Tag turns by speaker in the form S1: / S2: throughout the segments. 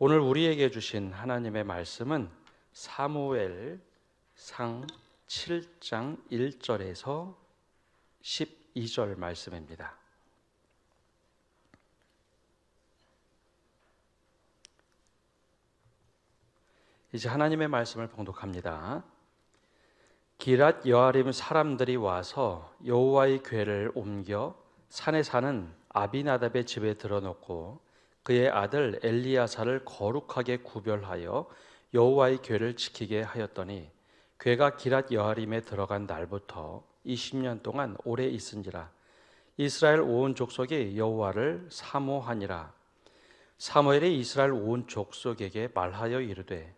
S1: 오늘 우리에게 주신 하나님의 말씀은 사무엘상 7장 1절에서 12절 말씀입니다. 이제 하나님의 말씀을 봉독합니다. 기랏 여아림 사람들이 와서 여호와의 궤를 옮겨 산에 사는 아비나답의 집에 들어놓고 그의 아들 엘리야사를 거룩하게 구별하여 여호와의 궤를 지키게 하였더니 궤가 기랏 여아림에 들어간 날부터 20년 동안 오래 있은지라. 이스라엘 온 족속이 여호와를 사모하니라. 사무엘이 이스라엘 온 족속에게 말하여 이르되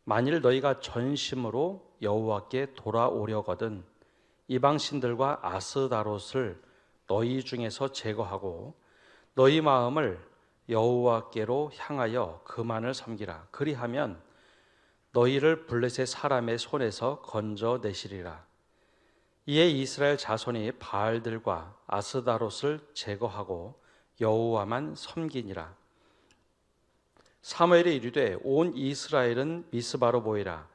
S1: 만일 너희가 전심으로 여호와께 돌아오려거든 이방 신들과 아스다롯을 너희 중에서 제거하고 너희 마음을 여호와께로 향하여 그만을 섬기라. 그리하면 너희를 블레셋 사람의 손에서 건져내시리라. 이에 이스라엘 자손이 바알들과 아스다롯을 제거하고 여호와만 섬기니라. 사무엘이 이르되 온 이스라엘은 미스바로 모이라.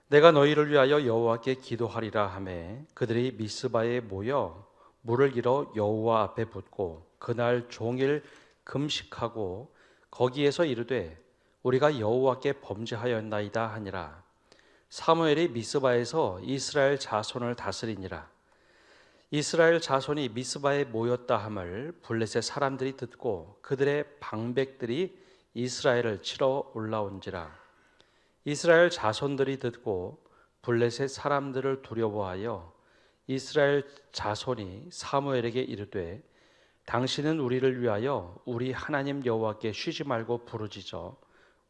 S1: 내가 너희를 위하여 여호와께 기도하리라 하매 그들이 미스바에 모여 물을 길어 여호와 앞에 붓고 그날 종일 금식하고 거기에서 이르되 우리가 여호와께 범죄하였나이다 하니라. 사무엘이 미스바에서 이스라엘 자손을 다스리니라. 이스라엘 자손이 미스바에 모였다 함을 블레셋 사람들이 듣고 그들의 방백들이 이스라엘을 치러 올라온지라. 이스라엘 자손들이 듣고 블레셋 사람들을 두려워하여 이스라엘 자손이 사무엘에게 이르되 당신은 우리를 위하여 우리 하나님 여호와께 쉬지 말고 부르짖어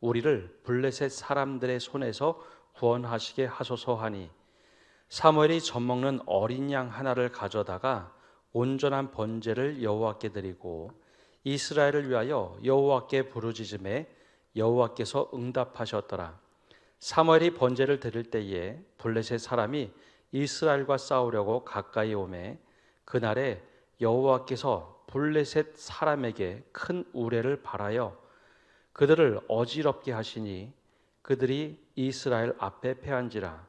S1: 우리를 블레셋 사람들의 손에서 구원하시게 하소서 하니 사무엘이 젖먹는 어린 양 하나를 가져다가 온전한 번제를 여호와께 드리고 이스라엘을 위하여 여호와께 부르짖음에 여호와께서 응답하셨더라. 사무엘이 번제를 드릴 때에 블레셋 사람이 이스라엘과 싸우려고 가까이 오매 그날에 여호와께서 블레셋 사람에게 큰 우레를 발하여 그들을 어지럽게 하시니 그들이 이스라엘 앞에 패한지라.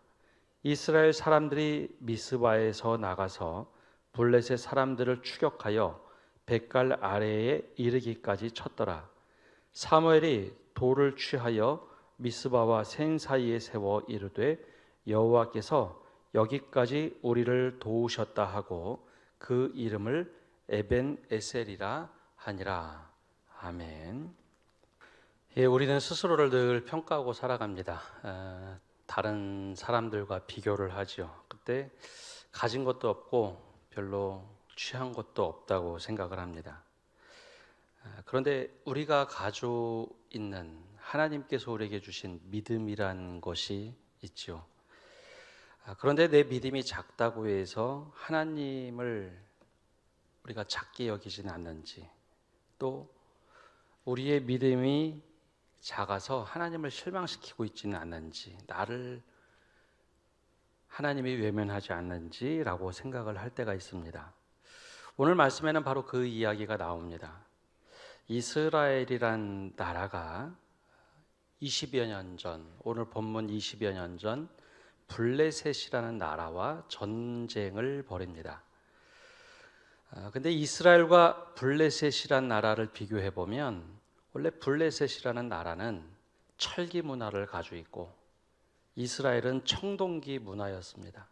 S1: 이스라엘 사람들이 미스바에서 나가서 블레셋 사람들을 추격하여 뱃갈 아래에 이르기까지 쳤더라. 사무엘이 돌을 취하여 미스바와 센 사이에 세워 이르되 여호와께서 여기까지 우리를 도우셨다 하고 그 이름을 에벤 에셀이라 하니라. 아멘. 예, 우리는 스스로를 늘 평가하고 살아갑니다. 다른 사람들과 비교를 하죠. 그때 가진 것도 없고 별로 취한 것도 없다고 생각을 합니다. 그런데 우리가 가지고 있는 하나님께서 우리에게 주신 믿음이란 것이 있죠. 그런데 내 믿음이 작다고 해서 하나님을 우리가 작게 여기지는 않는지, 또 우리의 믿음이 작아서 하나님을 실망시키고 있지는 않는지, 나를 하나님이 외면하지 않는지라고 생각을 할 때가 있습니다. 오늘 말씀에는 바로 그 이야기가 나옵니다. 이스라엘이란 나라가 20여 년 전, 오늘 본문 20여 년 전 블레셋이라는 나라와 전쟁을 벌입니다. 근데 이스라엘과 블레셋이란 나라를 비교해 보면 원래 블레셋이라는 나라는 철기 문화를 가지고 있고 이스라엘은 청동기 문화였습니다.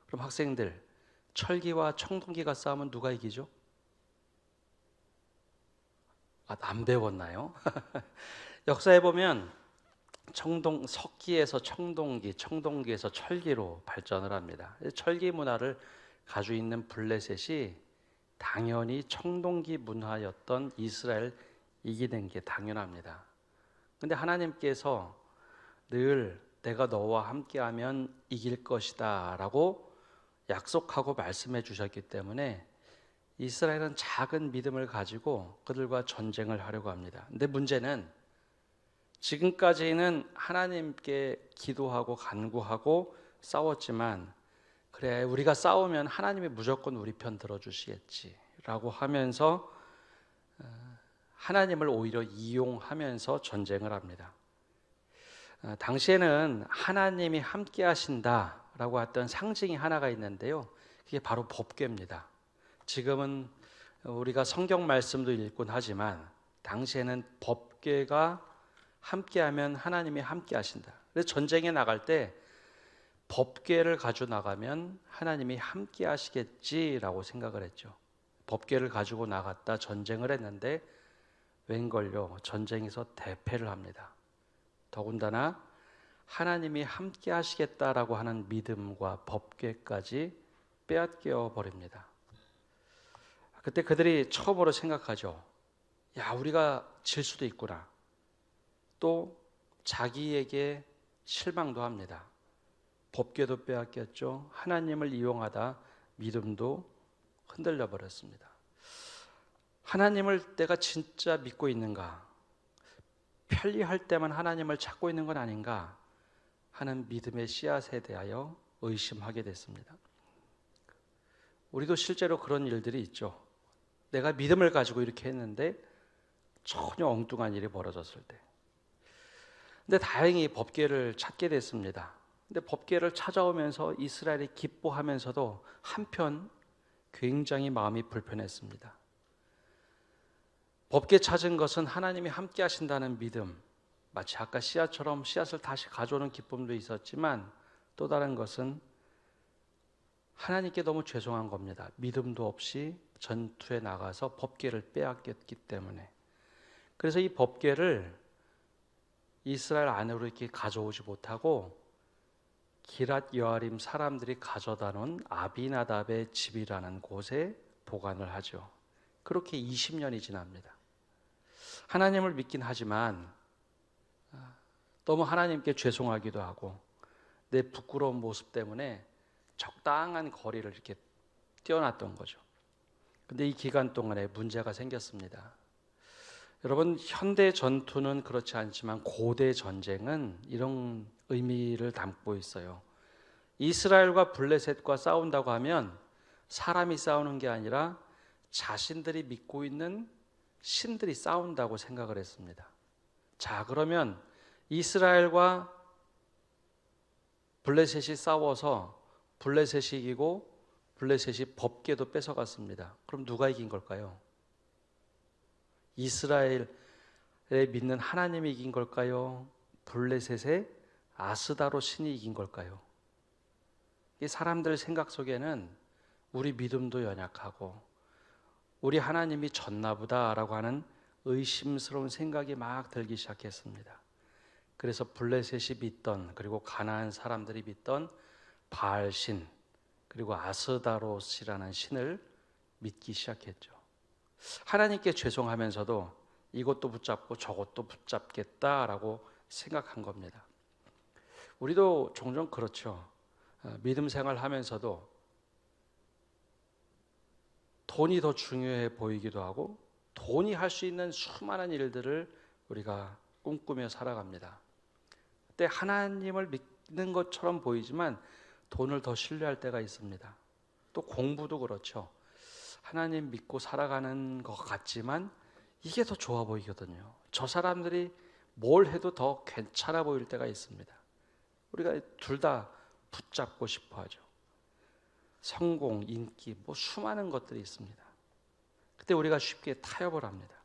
S1: 그럼 학생들, 철기와 청동기가 싸우면 누가 이기죠? 안 배웠나요? 역사에 보면 석기에서 청동기, 청동기에서 철기로 발전을 합니다. 철기 문화를 가지고 있는 블레셋이 당연히 청동기 문화였던 이스라엘 이기는 게 당연합니다. 근데 하나님께서 늘 내가 너와 함께하면 이길 것이다 라고 약속하고 말씀해 주셨기 때문에 이스라엘은 작은 믿음을 가지고 그들과 전쟁을 하려고 합니다. 근데 문제는 지금까지는 하나님께 기도하고 간구하고 싸웠지만 그래 우리가 싸우면 하나님이 무조건 우리 편 들어주시겠지 라고 하면서 하나님을 오히려 이용하면서 전쟁을 합니다. 당시에는 하나님이 함께 하신다라고 했던 상징이 하나가 있는데요. 그게 바로 법궤입니다. 지금은 우리가 성경 말씀도 읽곤 하지만 당시에는 법궤가 함께하면 하나님이 함께 하신다. 그래서 전쟁에 나갈 때 법궤를 가지고 나가면 하나님이 함께 하시겠지라고 생각을 했죠. 법궤를 가지고 나갔다 전쟁을 했는데 웬걸요, 전쟁에서 대패를 합니다. 더군다나 하나님이 함께 하시겠다라고 하는 믿음과 법궤까지 빼앗겨 버립니다. 그때 그들이 처음으로 생각하죠. 야, 우리가 질 수도 있구나. 또 자기에게 실망도 합니다. 법궤도 빼앗겼죠. 하나님을 이용하다 믿음도 흔들려 버렸습니다. 하나님을 내가 진짜 믿고 있는가? 편리할 때만 하나님을 찾고 있는 건 아닌가 하는 믿음의 씨앗에 대하여 의심하게 됐습니다. 우리도 실제로 그런 일들이 있죠. 내가 믿음을 가지고 이렇게 했는데 전혀 엉뚱한 일이 벌어졌을 때. 근데 다행히 법궤를 찾게 됐습니다. 근데 법궤를 찾아오면서 이스라엘이 기뻐하면서도 한편 굉장히 마음이 불편했습니다. 법궤 찾은 것은 하나님이 함께 하신다는 믿음, 마치 아까 씨앗처럼 씨앗을 다시 가져오는 기쁨도 있었지만 또 다른 것은 하나님께 너무 죄송한 겁니다. 믿음도 없이 전투에 나가서 법궤를 빼앗겼기 때문에. 그래서 이 법궤를 이스라엘 안으로 이렇게 가져오지 못하고 기랏 여아림 사람들이 가져다 놓은 아비나답의 집이라는 곳에 보관을 하죠. 그렇게 20년이 지납니다. 하나님을 믿긴 하지만 너무 하나님께 죄송하기도 하고 내 부끄러운 모습 때문에 적당한 거리를 이렇게 띄워놨던 거죠. 근데 이 기간 동안에 문제가 생겼습니다. 여러분, 현대 전투는 그렇지 않지만 고대 전쟁은 이런 의미를 담고 있어요. 이스라엘과 블레셋과 싸운다고 하면 사람이 싸우는 게 아니라 자신들이 믿고 있는 신들이 싸운다고 생각을 했습니다. 자, 그러면 이스라엘과 블레셋이 싸워서 블레셋이 이기고 블레셋이 법궤도 뺏어갔습니다. 그럼 누가 이긴 걸까요? 이스라엘에 믿는 하나님이 이긴 걸까요? 블레셋의 아스다로 신이 이긴 걸까요? 이 사람들 생각 속에는 우리 믿음도 연약하고 우리 하나님이 졌나 보다라고 하는 의심스러운 생각이 막 들기 시작했습니다. 그래서 블레셋이 믿던, 그리고 가나안 사람들이 믿던 바알신, 그리고 아스다롯이라는 신을 믿기 시작했죠. 하나님께 죄송하면서도 이것도 붙잡고 저것도 붙잡겠다라고 생각한 겁니다. 우리도 종종 그렇죠. 믿음 생활하면서도 돈이 더 중요해 보이기도 하고 돈이 할 수 있는 수많은 일들을 우리가 꿈꾸며 살아갑니다. 그때 하나님을 믿는 것처럼 보이지만 돈을 더 신뢰할 때가 있습니다. 또 공부도 그렇죠. 하나님 믿고 살아가는 것 같지만 이게 더 좋아 보이거든요. 저 사람들이 뭘 해도 더 괜찮아 보일 때가 있습니다. 우리가 둘 다 붙잡고 싶어 하죠. 성공, 인기, 수많은 것들이 있습니다. 그때 우리가 쉽게 타협을 합니다.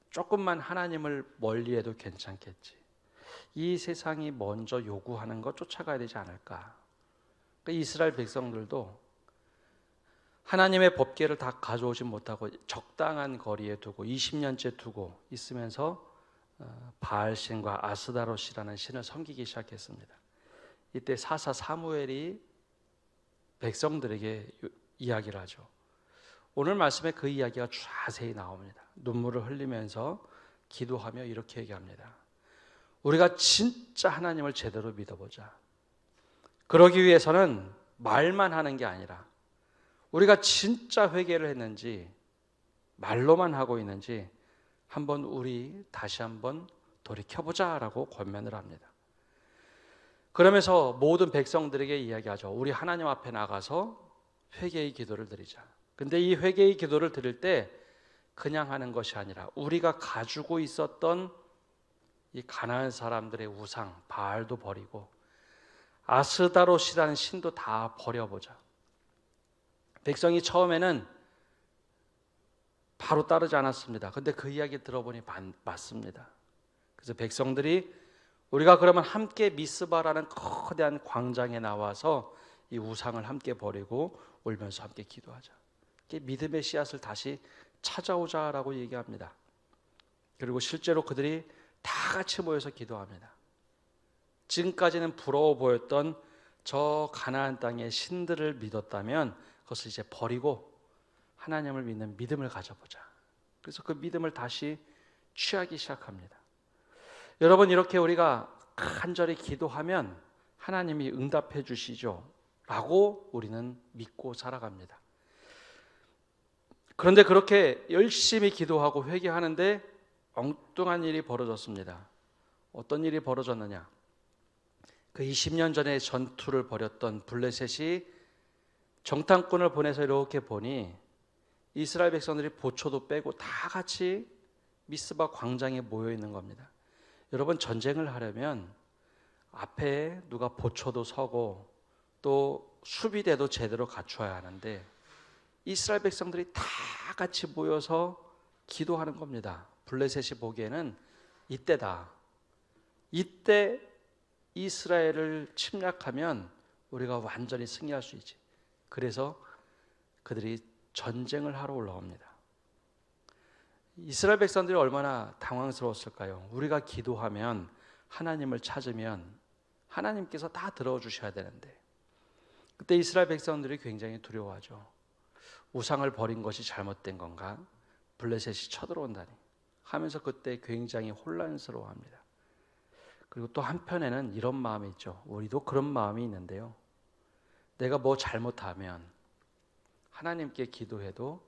S1: 조금만 하나님을 멀리해도 괜찮겠지. 이 세상이 먼저 요구하는 것 쫓아가야 되지 않을까. 그러니까 이스라엘 백성들도 하나님의 법궤를 다 가져오지 못하고 적당한 거리에 두고 20년째 두고 있으면서 바알신과 아스다롯이라는 신을 섬기기 시작했습니다. 이때 사사 사무엘이 백성들에게 이야기를 하죠. 오늘 말씀에 그 이야기가 자세히 나옵니다. 눈물을 흘리면서 기도하며 이렇게 얘기합니다. 우리가 진짜 하나님을 제대로 믿어보자. 그러기 위해서는 말만 하는 게 아니라 우리가 진짜 회개를 했는지 말로만 하고 있는지 우리 다시 한번 돌이켜보자라고 권면을 합니다. 그러면서 모든 백성들에게 이야기하죠. 우리 하나님 앞에 나가서 회개의 기도를 드리자. 근데 이 회개의 기도를 드릴 때 그냥 하는 것이 아니라 우리가 가지고 있었던 이 가나안 사람들의 우상 바알도 버리고 아스다롯이라는 신도 다 버려보자. 백성이 처음에는 바로 따르지 않았습니다. 근데 그 이야기 들어보니 맞습니다. 그래서 백성들이 우리가 그러면 함께 미스바라는 거대한 광장에 나와서 이 우상을 함께 버리고 울면서 함께 기도하자. 믿음의 씨앗을 다시 찾아오자라고 얘기합니다. 그리고 실제로 그들이 다 같이 모여서 기도합니다. 지금까지는 부러워 보였던 저 가나안 땅의 신들을 믿었다면 그것을 이제 버리고 하나님을 믿는 믿음을 가져보자. 그래서 그 믿음을 다시 취하기 시작합니다. 여러분, 이렇게 우리가 간절히 기도하면 하나님이 응답해 주시죠 라고 우리는 믿고 살아갑니다. 그런데 그렇게 열심히 기도하고 회개하는데 엉뚱한 일이 벌어졌습니다. 어떤 일이 벌어졌느냐? 그 20년 전에 전투를 벌였던 블레셋이 정탐꾼을 보내서 이렇게 보니 이스라엘 백성들이 보초도 빼고 다 같이 미스바 광장에 모여 있는 겁니다. 여러분, 전쟁을 하려면 앞에 누가 보초도 서고 또 수비대도 제대로 갖춰야 하는데 이스라엘 백성들이 다 같이 모여서 기도하는 겁니다. 블레셋이 보기에는 이때다. 이때 이스라엘을 침략하면 우리가 완전히 승리할 수 있지. 그래서 그들이 전쟁을 하러 올라옵니다. 이스라엘 백성들이 얼마나 당황스러웠을까요? 우리가 기도하면 하나님을 찾으면 하나님께서 다 들어주셔야 되는데 그때 이스라엘 백성들이 굉장히 두려워하죠. 우상을 버린 것이 잘못된 건가? 블레셋이 쳐들어온다니 하면서 그때 굉장히 혼란스러워합니다. 그리고 또 한편에는 이런 마음이 있죠. 우리도 그런 마음이 있는데요. 내가 뭐 잘못하면 하나님께 기도해도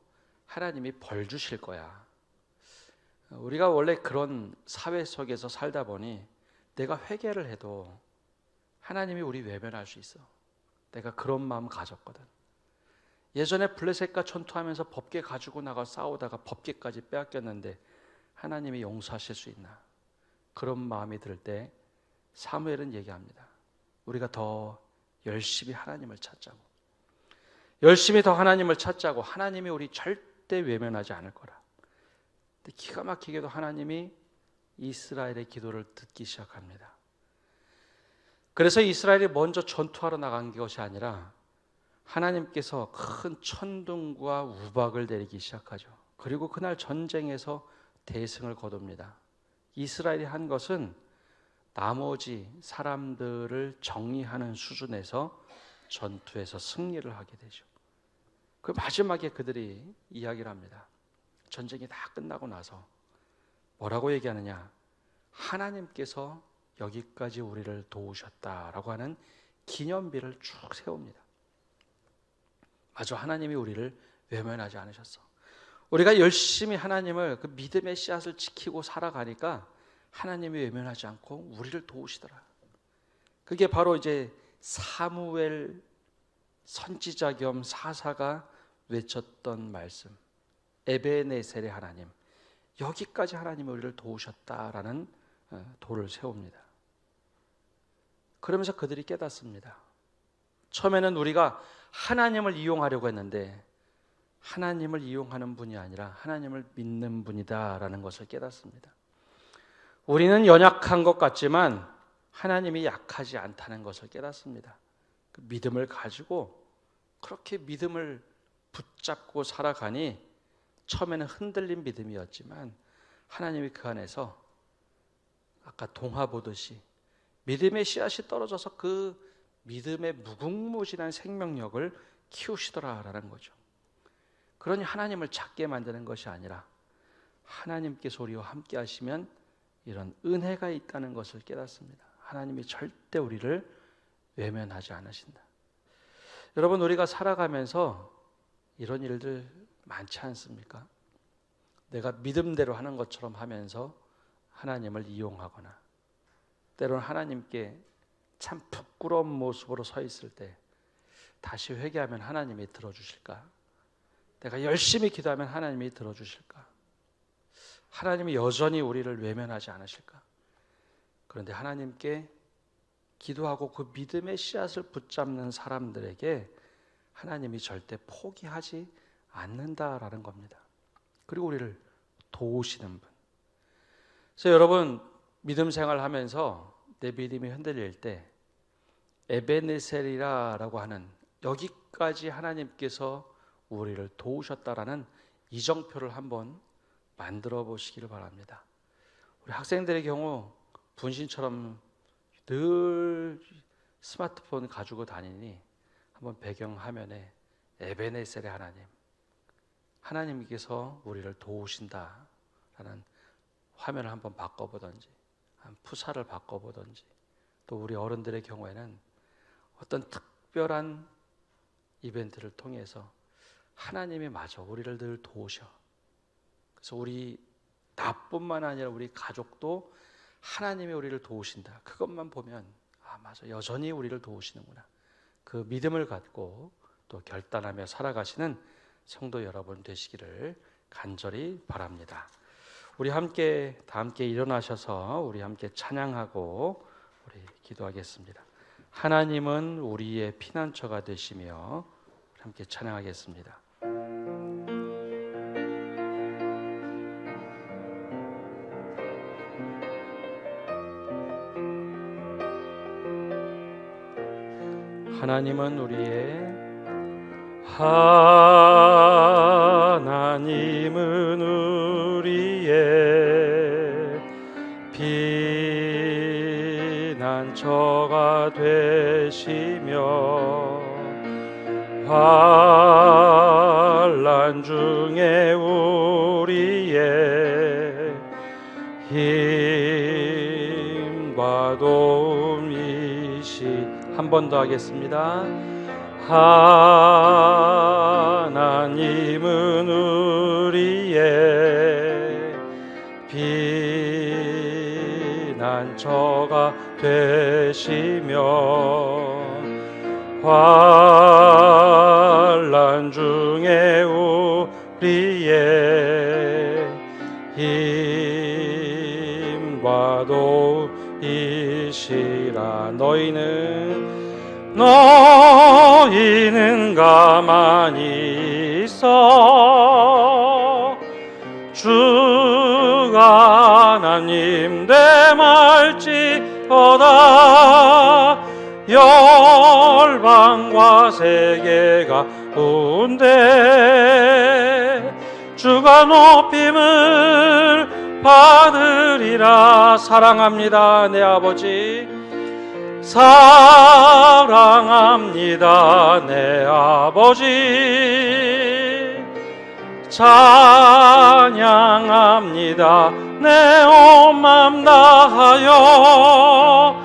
S1: 하나님이 벌 주실 거야. 우리가 원래 그런 사회 속에서 살다 보니 내가 회개를 해도 하나님이 우리 외면할 수 있어. 내가 그런 마음 가졌거든. 예전에 블레셋과 전투하면서 법궤 가지고 나가 싸우다가 법궤까지 빼앗겼는데 하나님이 용서하실 수 있나? 그런 마음이 들 때 사무엘은 얘기합니다. 우리가 더 열심히 하나님을 찾자고. 열심히 더 하나님을 찾자고. 하나님이 우리 절대 외면하지 않을 거라. 근데 기가 막히게도 하나님이 이스라엘의 기도를 듣기 시작합니다. 그래서 이스라엘이 먼저 전투하러 나간 것이 아니라 하나님께서 큰 천둥과 우박을 내리기 시작하죠. 그리고 그날 전쟁에서 대승을 거둡니다. 이스라엘이 한 것은 나머지 사람들을 정리하는 수준에서 전투에서 승리를 하게 되죠. 그 마지막에 그들이 이야기를 합니다. 전쟁이 다 끝나고 나서 뭐라고 얘기하느냐? 하나님께서 여기까지 우리를 도우셨다라고 하는 기념비를 쭉 세웁니다. 맞아, 하나님이 우리를 외면하지 않으셨어. 우리가 열심히 하나님을 그 믿음의 씨앗을 지키고 살아가니까 하나님이 외면하지 않고 우리를 도우시더라. 그게 바로 이제 사무엘 선지자 겸 사사가 외쳤던 말씀. 에베네셀의 하나님. 여기까지 하나님이 우리를 도우셨다라는 도를 세웁니다. 그러면서 그들이 깨닫습니다. 처음에는 우리가 하나님을 이용하려고 했는데 하나님을 이용하는 분이 아니라 하나님을 믿는 분이다라는 것을 깨닫습니다. 우리는 연약한 것 같지만 하나님이 약하지 않다는 것을 깨닫습니다. 그 믿음을 가지고 그렇게 믿음을 붙잡고 살아가니 처음에는 흔들린 믿음이었지만 하나님이 그 안에서 아까 동화 보듯이 믿음의 씨앗이 떨어져서 그 믿음의 무궁무진한 생명력을 키우시더라라는 거죠. 그러니 하나님을 작게 만드는 것이 아니라 하나님께서 우리와 함께 하시면 이런 은혜가 있다는 것을 깨닫습니다. 하나님이 절대 우리를 외면하지 않으신다. 여러분, 우리가 살아가면서 이런 일들 많지 않습니까? 내가 믿음대로 하는 것처럼 하면서 하나님을 이용하거나 때로는 하나님께 참 부끄러운 모습으로 서 있을 때 다시 회개하면 하나님이 들어주실까? 내가 열심히 기도하면 하나님이 들어주실까? 하나님이 여전히 우리를 외면하지 않으실까? 그런데 하나님께 기도하고 그 믿음의 씨앗을 붙잡는 사람들에게 하나님이 절대 포기하지 않는다라는 겁니다. 그리고 우리를 도우시는 분. 그래서 여러분, 믿음 생활하면서 내 믿음이 흔들릴 때 에베네셀이라고 하는, 여기까지 하나님께서 우리를 도우셨다라는 이정표를 한번 만들어 보시기를 바랍니다. 우리 학생들의 경우 분신처럼 늘 스마트폰 가지고 다니니 한번 배경화면에 에베네셀의 하나님께서 우리를 도우신다라는 화면을 한번 바꿔보든지, 한 푸사를 바꿔보든지, 또 우리 어른들의 경우에는 어떤 특별한 이벤트를 통해서 하나님이 마저 우리를 늘 도우셔. 그래서 우리 나뿐만 아니라 우리 가족도 하나님이 우리를 도우신다. 그것만 보면 맞아, 여전히 우리를 도우시는구나. 그 믿음을 갖고 또 결단하며 살아가시는 성도 여러분 되시기를 간절히 바랍니다. 우리 함께 다 함께 일어나셔서 우리 함께 찬양하고 우리 기도하겠습니다. 하나님은 우리의 피난처가 되시며, 함께 찬양하겠습니다. 하나님은 우리의 피난처가 되시며, 환난 중에 우리의 힘과 도움이시. 한 번 더 하겠습니다. 하나님은 우리의 피난처가 되시며, 환난 중에 우리의 힘과 도움이시라. 너희는 가만히 있어 주가 하나님 대말지어다. 열방과 세계 가운데 주가 높임을 받으리라. 사랑합니다 내 아버지, 사랑합니다 내 아버지, 찬양합니다 내 온 맘 다하여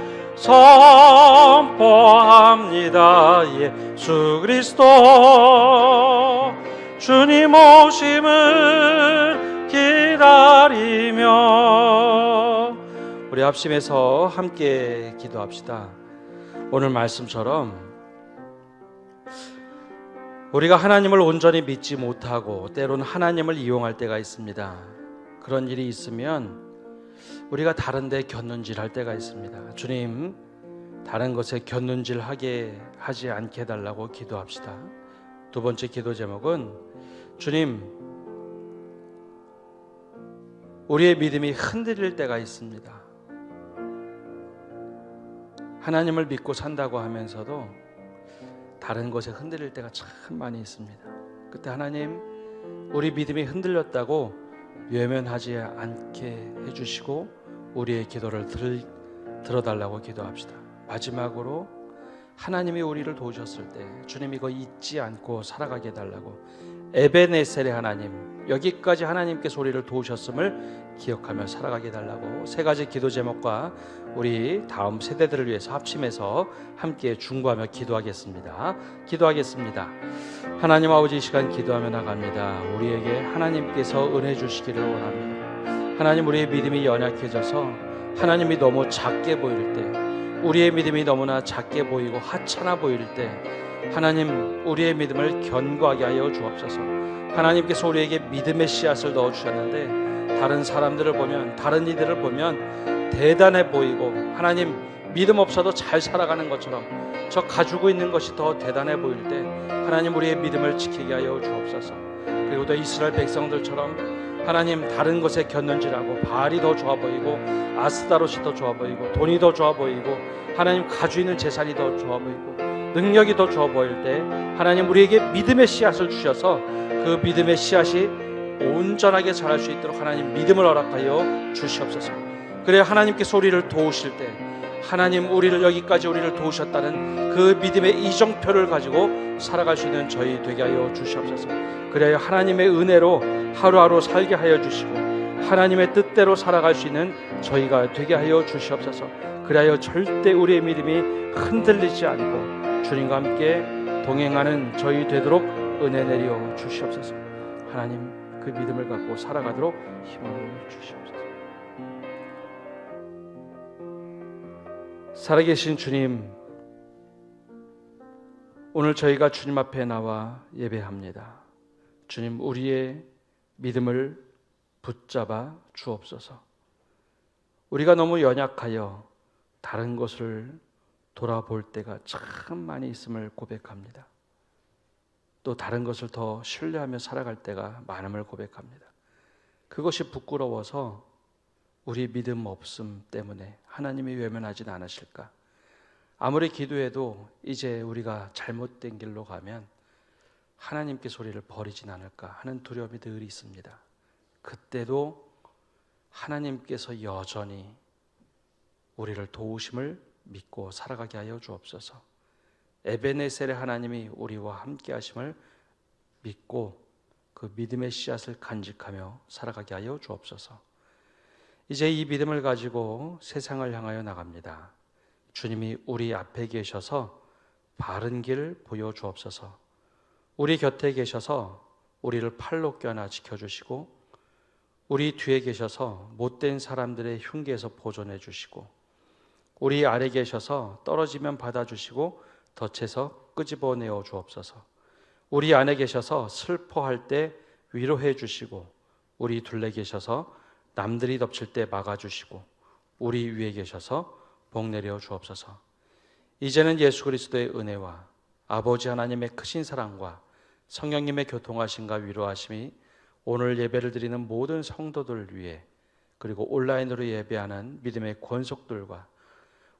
S1: 선포합니다 예수 그리스도. 주님 오심을 기다리며 우리 합심해서 함께 기도합시다. 오늘 말씀처럼 우리가 하나님을 온전히 믿지 못하고 때로는 하나님을 이용할 때가 있습니다. 그런 일이 있으면 우리가 다른 데 곁눈질할 때가 있습니다. 주님, 다른 것에 곁눈질하게 하지 않게 해달라고 기도합시다. 두 번째 기도 제목은, 주님, 우리의 믿음이 흔들릴 때가 있습니다. 하나님을 믿고 산다고 하면서도 다른 것에 흔들릴 때가 참 많이 있습니다. 그때 하나님, 우리 믿음이 흔들렸다고 외면하지 않게 해주시고 우리의 기도를 들어달라고 기도합시다. 마지막으로 하나님이 우리를 도우셨을 때 주님 이거 잊지 않고 살아가게 해달라고, 에베네셀의 하나님, 여기까지 하나님께서 우리를 도우셨음을 기억하며 살아가게 해달라고 세 가지 기도 제목과 우리 다음 세대들을 위해서 합심해서 함께 중보하며 기도하겠습니다. 하나님 아버지, 이 시간 기도하며 나갑니다. 우리에게 하나님께서 은혜 주시기를 원합니다. 하나님, 우리의 믿음이 연약해져서 하나님이 너무 작게 보일 때, 우리의 믿음이 너무나 작게 보이고 하찮아 보일 때 하나님, 우리의 믿음을 견고하게 하여 주옵소서. 하나님께서 우리에게 믿음의 씨앗을 넣어주셨는데 다른 사람들을 보면, 다른 이들을 보면 대단해 보이고 하나님 믿음 없어도 잘 살아가는 것처럼 저 가지고 있는 것이 더 대단해 보일 때 하나님 우리의 믿음을 지키게 하여 주옵소서. 그리고 또 이스라엘 백성들처럼 하나님 다른 것에 곁눈질하고 바알이 더 좋아 보이고 아스다롯이 더 좋아 보이고 돈이 더 좋아 보이고 하나님 가지고 있는 재산이 더 좋아 보이고 능력이 더 좋아 보일 때 하나님 우리에게 믿음의 씨앗을 주셔서 그 믿음의 씨앗이 온전하게 자랄 수 있도록 하나님 믿음을 허락하여 주시옵소서. 그래야 하나님께서 우리를 도우실 때 하나님 우리를 여기까지 우리를 도우셨다는 그 믿음의 이정표를 가지고 살아갈 수 있는 저희 되게 하여 주시옵소서. 그래야 하나님의 은혜로 하루하루 살게 하여 주시고 하나님의 뜻대로 살아갈 수 있는 저희가 되게 하여 주시옵소서. 그래야 절대 우리의 믿음이 흔들리지 않고 주님과 함께 동행하는 저희 되도록 은혜 내려 주시옵소서. 하나님 그 믿음을 갖고 살아가도록 힘을 주시옵소서. 살아계신 주님, 오늘 저희가 주님 앞에 나와 예배합니다. 주님, 우리의 믿음을 붙잡아 주옵소서. 우리가 너무 연약하여 다른 것을 돌아볼 때가 참 많이 있음을 고백합니다. 또 다른 것을 더 신뢰하며 살아갈 때가 많음을 고백합니다. 그것이 부끄러워서 우리 믿음 없음 때문에 하나님이 외면하진 않으실까? 아무리 기도해도 이제 우리가 잘못된 길로 가면 하나님께서 우리를 버리진 않을까 하는 두려움이 늘 있습니다. 그때도 하나님께서 여전히 우리를 도우심을 믿고 살아가게 하여 주옵소서. 에베네셀의 하나님이 우리와 함께 하심을 믿고 그 믿음의 씨앗을 간직하며 살아가게 하여 주옵소서. 이제 이 믿음을 가지고 세상을 향하여 나갑니다. 주님이 우리 앞에 계셔서 바른 길 보여주옵소서. 우리 곁에 계셔서 우리를 팔로 껴안아 지켜주시고 우리 뒤에 계셔서 못된 사람들의 흉계에서 보존해 주시고 우리 아래 계셔서 떨어지면 받아주시고 덫에서 끄집어내어 주옵소서. 우리 안에 계셔서 슬퍼할 때 위로해 주시고 우리 둘레 계셔서 남들이 덮칠 때 막아주시고 우리 위에 계셔서 복 내려 주옵소서. 이제는 예수 그리스도의 은혜와 아버지 하나님의 크신 사랑과 성령님의 교통하심과 위로하심이 오늘 예배를 드리는 모든 성도들 위해 그리고 온라인으로 예배하는 믿음의 권속들과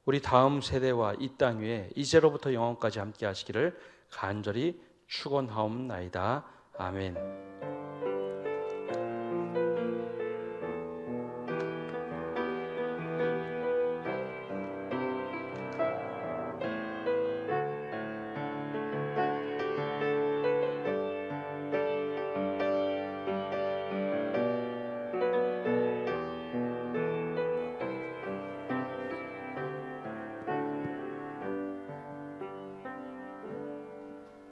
S1: 우리 다음 세대와 이 땅 위에 이제로부터 영원까지 함께 하시기를 간절히 축원하옵나이다. 아멘.